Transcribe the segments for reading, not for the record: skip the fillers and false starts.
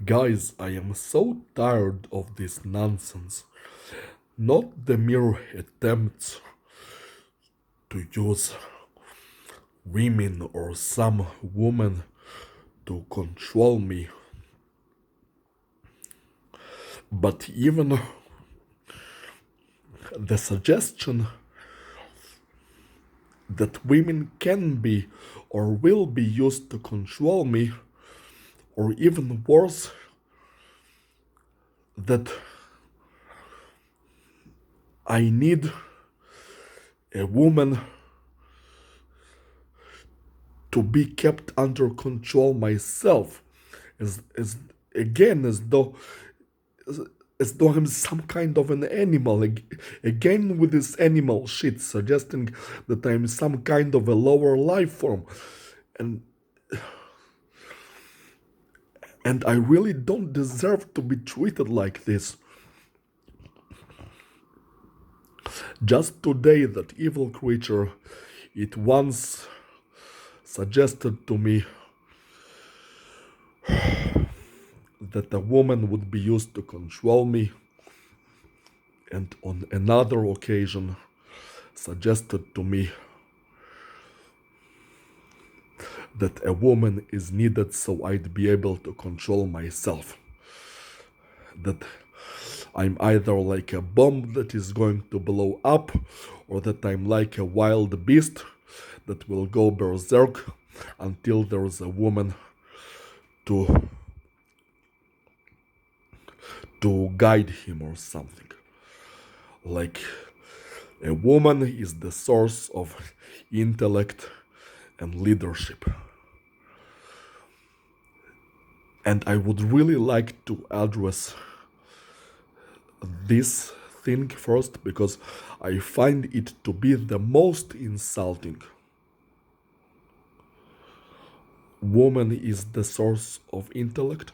Guys, I am so tired of this nonsense. Not the mere attempts to use women or some woman to control me, but even the suggestion that women can be or will be used to control me, or even worse, that I need a woman to be kept under control myself, as again as though I'm some kind of an animal. Again with this animal shit, suggesting that I'm some kind of a lower life form, and and I really don't deserve to be treated like this. Just today, that evil creature, it once suggested to me that a woman would be used to control me, and on another occasion suggested to me that a woman is needed so I'd be able to control myself. That I'm either like a bomb that is going to blow up, or that I'm like a wild beast that will go berserk until there's a woman to guide him or something. Like a woman is the source of intellect and leadership. And I would really like to address this thing first because I find it to be the most insulting. Woman is the source of intellect?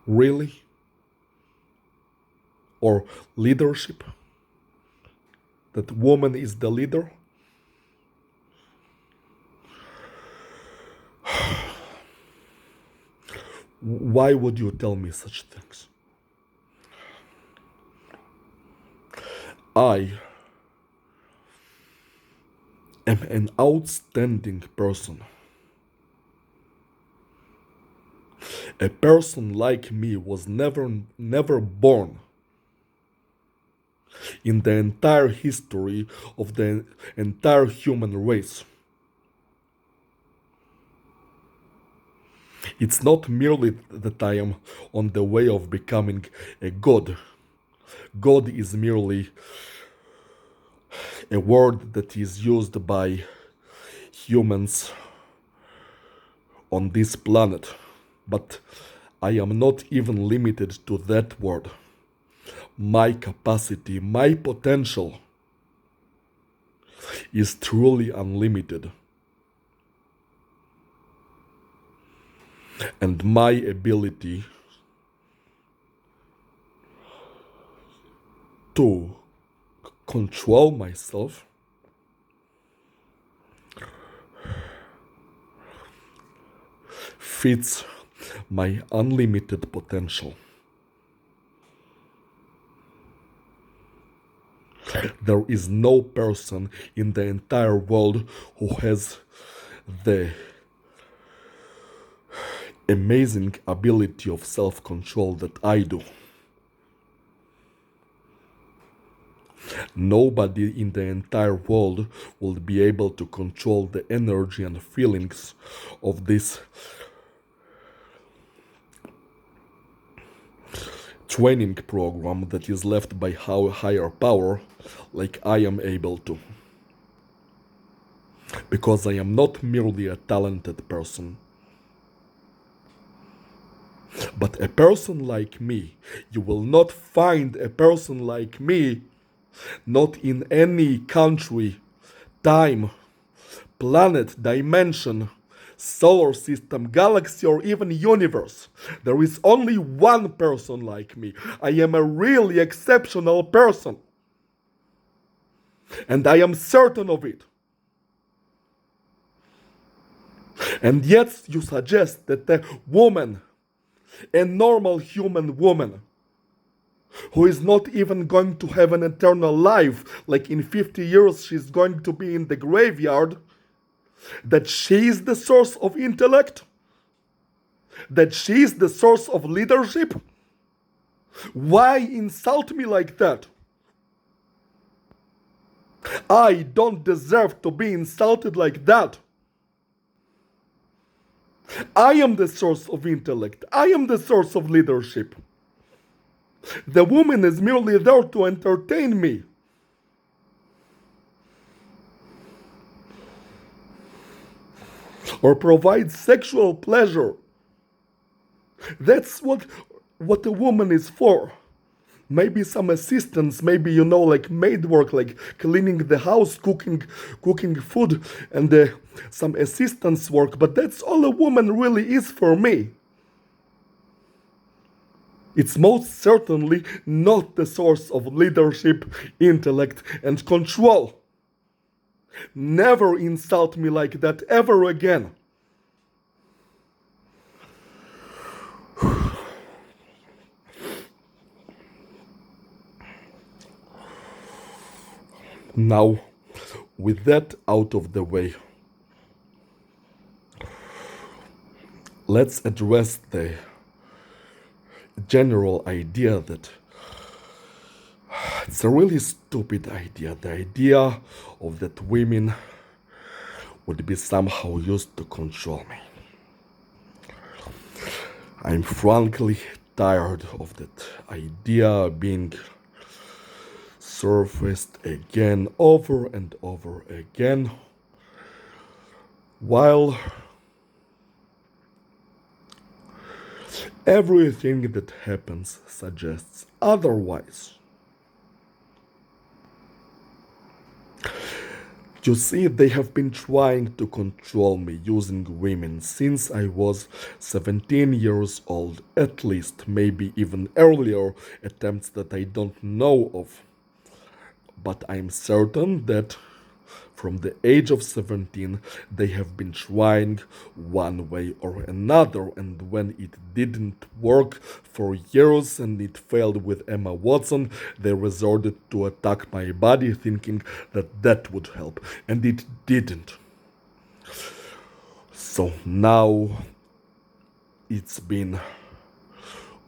Really? Or leadership? That woman is the leader? Why would you tell me such things? I am an outstanding person. A person like me was never born in the entire history of the entire human race. It's not merely that I am on the way of becoming a god. God is merely a word that is used by humans on this planet. But I am not even limited to that word. My capacity, my potential is truly unlimited. And my ability to control myself fits my unlimited potential. There is no person in the entire world who has the amazing ability of self-control that I do. Nobody in the entire world will be able to control the energy and feelings of this training program that is left by higher power like I am able to. Because I am not merely a talented person, but a person like me. You will not find a person like me, not in any country, time, planet, dimension, solar system, galaxy, or even universe. There is only one person like me. I am a really exceptional person. And I am certain of it. And yet you suggest that a woman, a normal human woman, who is not even going to have an eternal life, like in 50 years she's going to be in the graveyard, that she is the source of intellect, that she is the source of leadership? Why insult me like that? I don't deserve to be insulted like that. I am the source of intellect. I am the source of leadership. The woman is merely there to entertain me. Or provide sexual pleasure. That's what a woman is for. Maybe some assistance, maybe, like maid work, like cleaning the house, cooking food, and some assistance work. But that's all a woman really is for me. It's most certainly not the source of leadership, intellect, and control. Never insult me like that ever again. Now, with that out of the way, let's address the general idea that it's a really stupid idea. The idea of that women would be somehow used to control me. I'm frankly tired of that idea being surfaced again, over and over again, while everything that happens suggests otherwise. You see, they have been trying to control me using women since I was 17 years old, at least, maybe even earlier attempts that I don't know of. But I'm certain that from the age of 17, they have been trying one way or another, and when it didn't work for years and it failed with Emma Watson, they resorted to attack my body, thinking that that would help, and it didn't. So now it's been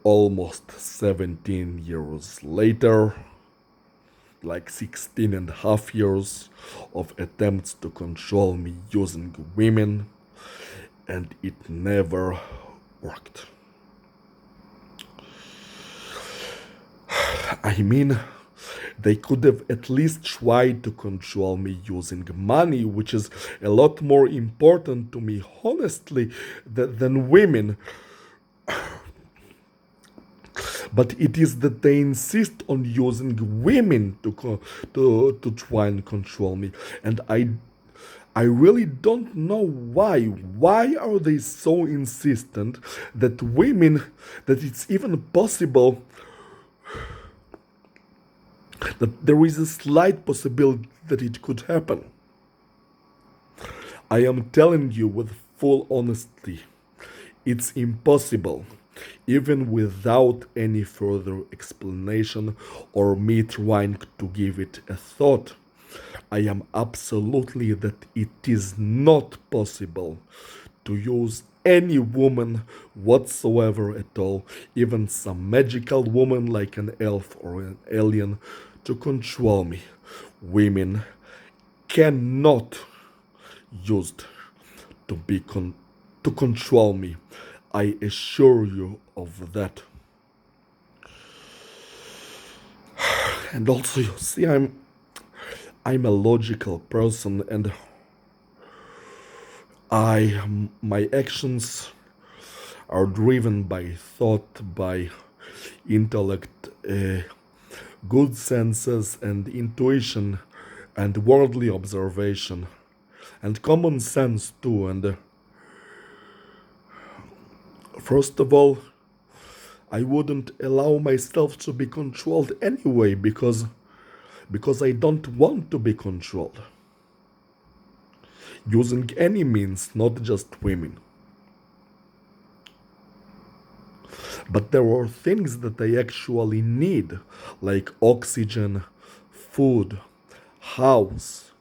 almost 17 years later, like 16 and a half years of attempts to control me using women, and it never worked. I mean, they could have at least tried to control me using money, which is a lot more important to me, honestly, than women. But it is that they insist on using women to try and control me, and I really don't know why. Why are they so insistent that women, that it's even possible, that there is a slight possibility that it could happen? I am telling you with full honesty, it's impossible, even without any further explanation or me trying to give it a thought. I am absolutely that it is not possible to use any woman whatsoever at all, even some magical woman like an elf or an alien, to control me. Women cannot used to be to control me. I assure you of that. And also, you see, I'm a logical person, and my actions are driven by thought, by intellect, good senses and intuition, and worldly observation, and common sense too. And first of all, I wouldn't allow myself to be controlled anyway, because I don't want to be controlled. using any means, not just women. But there are things that I actually need, like oxygen, food, house,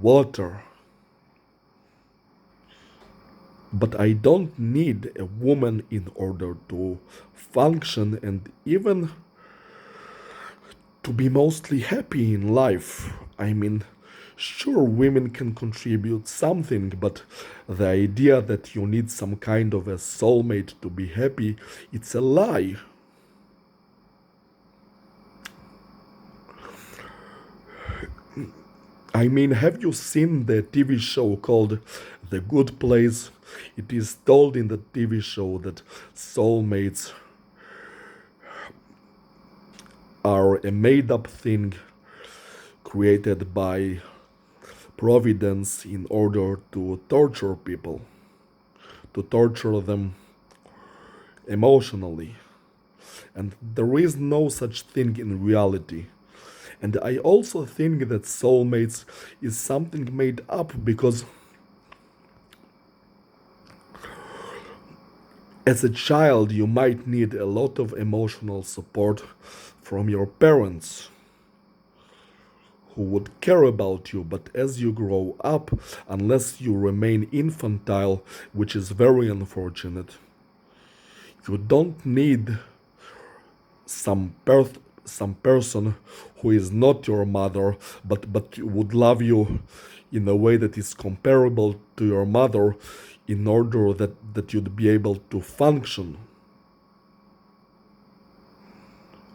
water. But I don't need a woman in order to function and even to be mostly happy in life. I mean, sure, women can contribute something, but the idea that you need some kind of a soulmate to be happy, it's a lie. I mean, have you seen the TV show called The Good Place? It is told in the TV show that soulmates are a made up thing created by Providence in order to torture people, to torture them emotionally. And there is no such thing in reality. And I also think that soulmates is something made up because as a child you might need a lot of emotional support from your parents who would care about you, but as you grow up, unless you remain infantile, which is very unfortunate, you don't need some some person who is not your mother, but would love you in a way that is comparable to your mother, in order that you'd be able to function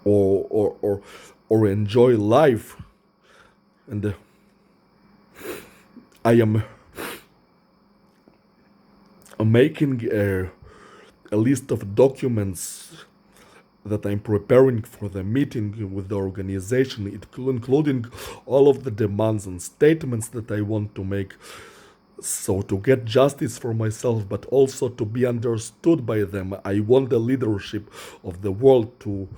or enjoy life. And I am making a list of documents that I'm preparing for the meeting with the organization, including all of the demands and statements that I want to make. So, to get justice for myself, but also to be understood by them, I want the leadership of the world to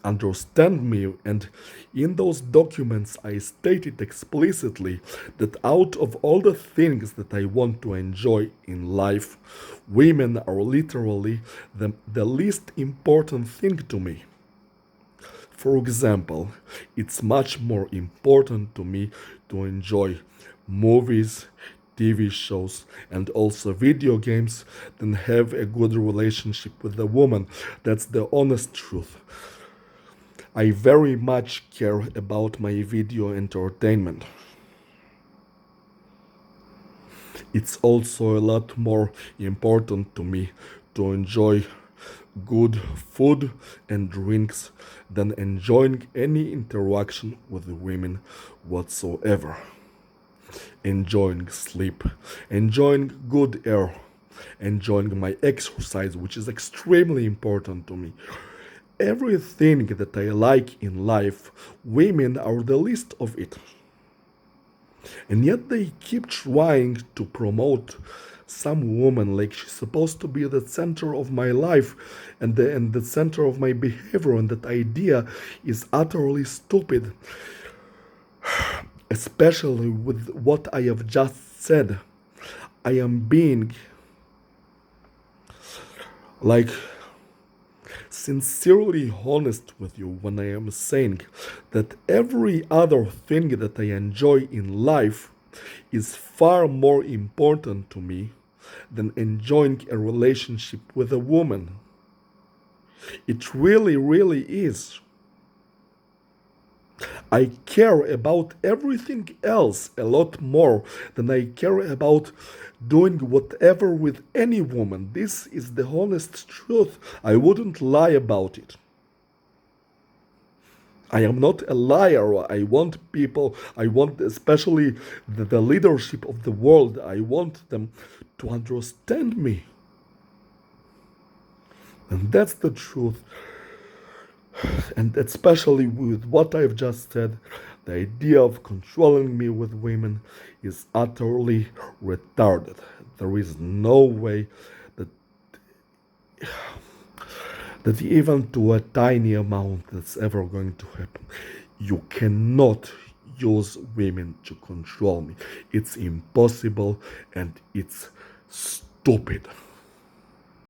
understand me. And in those documents, I stated explicitly that out of all the things that I want to enjoy in life, women are literally the least important thing to me. For example, it's much more important to me to enjoy movies, TV shows, and also video games than have a good relationship with a woman. That's the honest truth. I very much care about my video entertainment. It's also a lot more important to me to enjoy good food and drinks than enjoying any interaction with women whatsoever. Enjoying sleep, enjoying good air, enjoying my exercise, which is extremely important to me. Everything that I like in life, women are the least of it. And yet they keep trying to promote some woman like she's supposed to be the center of my life and the center of my behavior, and that idea is utterly stupid, especially with what I have just said. I am being like sincerely honest with you when I am saying that every other thing that I enjoy in life is far more important to me than enjoying a relationship with a woman. It really, really is. I care about everything else a lot more than I care about doing whatever with any woman. This is the honest truth. I wouldn't lie about it. I am not a liar. I want people, I want especially the leadership of the world, I want them to understand me. And that's the truth. And especially with what I've just said, the idea of controlling me with women is utterly retarded. There is no way that even to a tiny amount that's ever going to happen. You cannot use women to control me. It's impossible and it's stupid.